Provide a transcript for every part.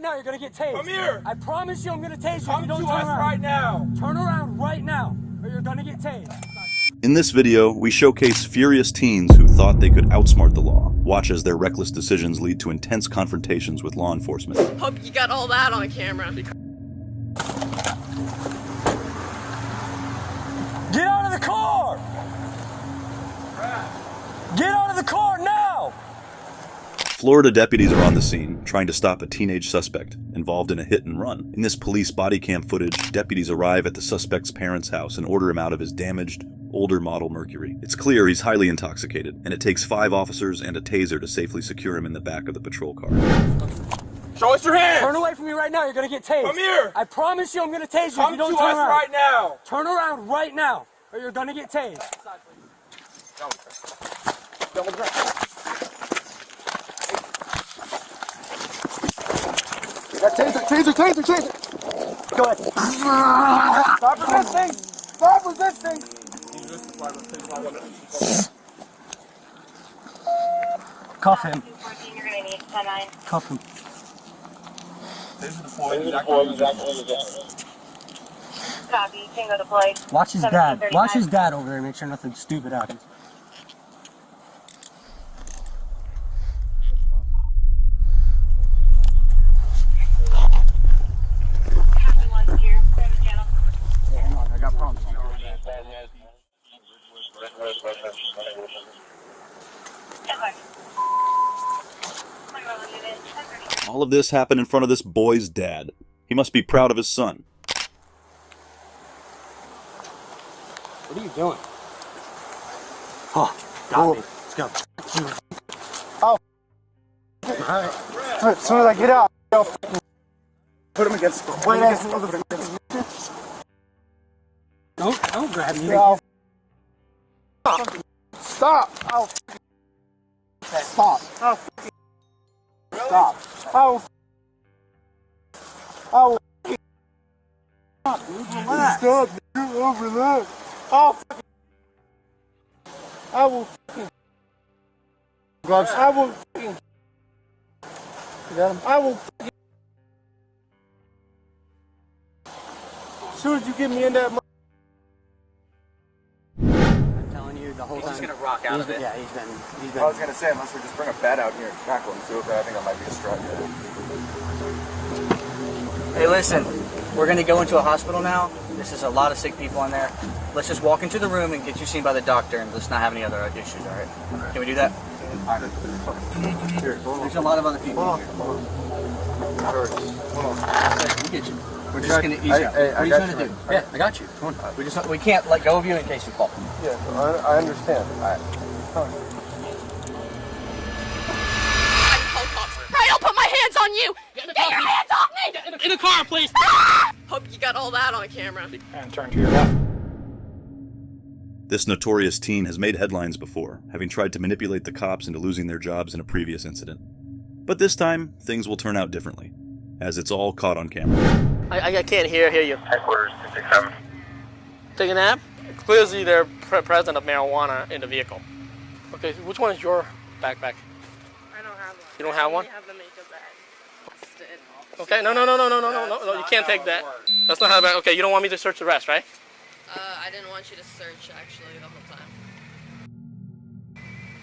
right now, you're gonna get tased. Come here. I promise you I'm gonna tase you Come if you don't to turn us around. right now. Turn around right now, or you're gonna get tased. In this video, we showcase furious teens who thought they could outsmart the law. Watch as their reckless decisions lead to intense confrontations with law enforcement. Hope you got all that on camera. Get out of the car! Get out of the car now! Florida deputies are on the scene, trying to stop a teenage suspect involved in a hit and run. In this police body cam footage, deputies arrive at the suspect's parents' house and order him out of his damaged, older model Mercury. It's clear he's highly intoxicated, and it takes 5 officers and a taser to safely secure him in the back of the patrol car. Show us your hands. Turn away from me right now, you're gonna get tased. Come here. I promise you I'm gonna tase you if Come you don't to turn us around. right now. Turn around right now, or you're gonna get tased. Taser. Go ahead. Stop resisting. Stop resisting. Cuff him. You're gonna need 10-9. Cuff him. Copy. Tango deployed. Watch his dad. 1735. Watch his dad over there. Make sure nothing stupid happens. Captain 1's here. Clear the channel. Hang on, I got problems. All of this happened in front of this boy's dad. He must be proud of his son. What are you doing? Oh, got me. Let's go. Oh. Alright. As soon as I get out, I'll put him against the Don't grab me. Stop. Stop. Stop. Stop. Stop. You overlook. I will. Gloves. I will. You got him. I will. As soon as you get me in that. I'm telling you the whole time. He's gonna rock out of it. Yeah, he's been. I was gonna say, unless we just bring a bed out here and tackle him too, but I think I might be distracted. Hey, listen, we're gonna go into a hospital now. This is a lot of sick people in there. Let's just walk into the room and get you seen by the doctor, and let's not have any other issues. All right? Can we do that? Here, There's a lot of other people here. hold on. We'll get you. We're just gonna ease out. What are you trying to do? Yeah, I got you. Come on. We can't let go of you in case you fall. Yeah, I understand. Right, I'll put my hands on you! Get your hands off me! In the car, please. Ah! Hope you got all that on camera. And turn to your left. This notorious teen has made headlines before, having tried to manipulate the cops into losing their jobs in a previous incident. But this time, things will turn out differently, as it's all caught on camera. I can't hear you. Headquarters 267. Take a nap? Clearly they're present of marijuana in the vehicle. Okay, which one is your backpack? I don't have one. You don't have one? I have the makeup bag. Busted. Okay, no, you can't take that. That's not how bad. Okay, you don't want me to search the rest, right? I didn't want you to search, actually, the whole time.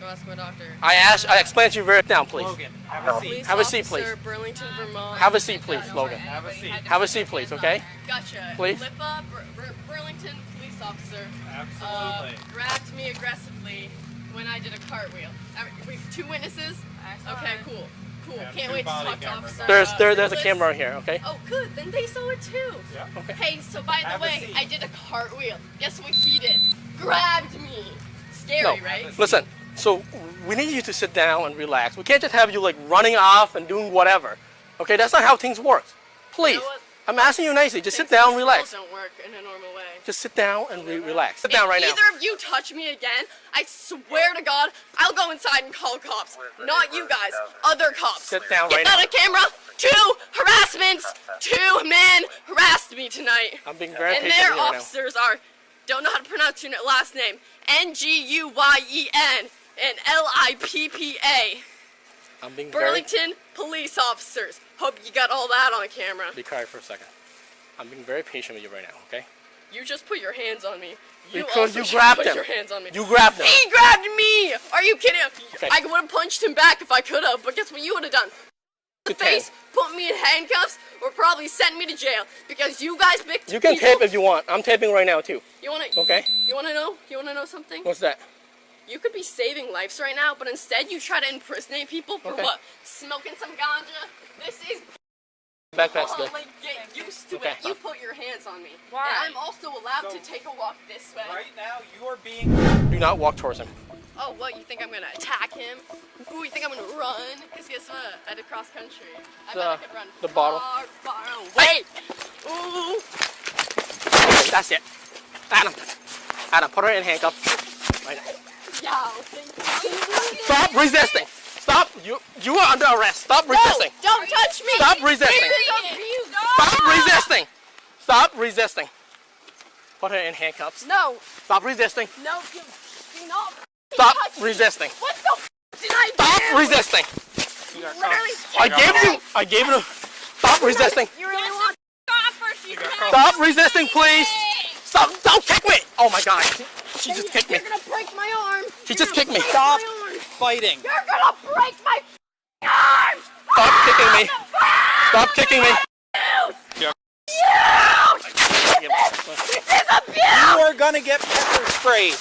Go ask my doctor. I explained to you very down, please. Logan, Police Have a seat, please. officer, Burlington, Vermont. Have a seat, please, Logan. Have a seat. Have a seat, please, okay? Gotcha. Please. Lipa, Burlington police officer. Absolutely. Grabbed me aggressively when I did a cartwheel. Wait, 2 witnesses? Okay, cool. Can't wait to talk to officer. There's a Lewis. camera here, okay? Oh, good. Then they saw it too. Yeah. Okay. Hey, so by the Have a way, seat. I did a cartwheel. Guess what he did? Grabbed me. Scary, right? Listen, so we need you to sit down and relax. We can't just have you like running off and doing whatever. Okay, that's not how things work. Please, You know what? I'm asking you nicely. Just sit down, relax. Don't work in a normal way. Just sit down and relax. Sit down right now. If either of you touch me again, I swear to God, I'll go inside and call cops. Not you guys, other cops. Sit down Get right that now. on camera. 2 harassments. 2 men harassed me tonight. I'm being very And patient their here right now. officers are, don't know how to pronounce your last name, Nguyen and Lippa. I'm being very... Burlington police officers. Hope you got all that on camera. Be quiet for a second. I'm being very patient with you right now, okay? You just put your hands on me. Because you also grabbed put him. your hands on me. You grabbed him. He grabbed me! Are you kidding? Okay. I would have punched him back if I could have, but guess what you would have done? The face, put me in handcuffs, or probably sent me to jail because you guys picked. You can tape if you want. I'm taping right now too. You wanna? Okay. You wanna know? You wanna know something? What's that? You could be saving lives right now, but instead you try to impersonate people for what? Smoking some ganja? This is. Backpack's good. Like, get used to Okay. it. You put your hands on me. Why? And I'm also allowed to take a walk this way. Right now, you are being... Do not walk towards him. Oh, what? You think I'm gonna attack him? Ooh, you think I'm gonna run? Because guess what? I did cross country. I bet I could run the bottle. far away. Ooh. That's it. Adam, put her in handcuffs. Right now. Yeah, thank you. Stop resisting. Stop. You are under arrest. Stop resisting. No, don't touch me. Stop resisting. This is abuse. Stop resisting. Stop resisting. Put her in handcuffs. No. Stop resisting. No, do not. Stop touch me. resisting. What the f did I do? Stop resisting. Literally. I gave you. Stop resisting. You really want Stop resisting, please. Stop. Don't kick me. Oh my God. She just kicked me. You're gonna break my arm. She just kicked me. Stop fighting. You're gonna break my arm. Stop kicking me. Stop kicking me. You are gonna get pepper sprayed.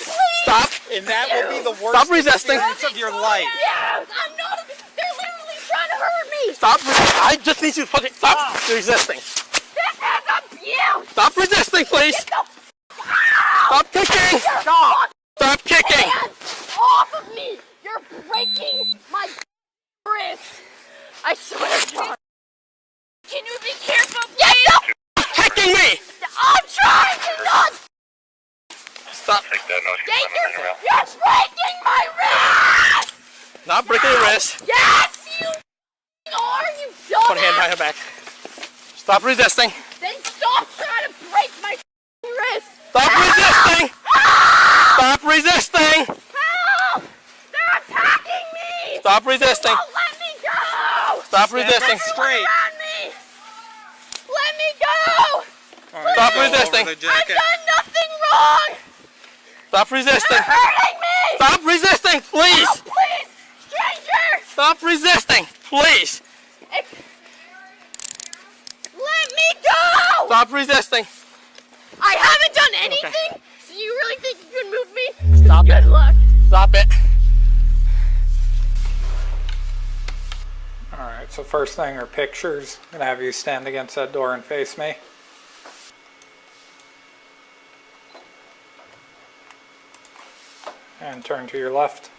Stop. And that will be the worst Stop resisting. experience of your life. Yes, I'm not. They're literally trying to hurt me. Stop. I just need you to put it. Stop resisting. This is abuse. Stop resisting, please. Stop kicking. Stop kicking. Hands off of me. You're breaking my wrist. I swear to God. Can you be careful, please? Stop kicking me. I'm trying to not. Stop. You're breaking my wrist. Not breaking your wrist. Yes, you are. You dumbass. Put a hand behind her back. Stop resisting. Then stop trying to break my wrist. Stop resisting. Stop resisting. Help! They're attacking me. Stop resisting. Don't let me go. Stop resisting. Straight. Around me. Let me go. Stop resisting. I've done nothing wrong. Stop resisting. You're hurting me. Stop resisting, please. Oh, please, stranger. Stop resisting, please. Let me go. Stop resisting. I haven't done anything. Okay. So you really think you can move me? Stop Good it. luck. Stop it. Alright, so first thing are pictures. I'm going to have you stand against that door and face me. And turn to your left.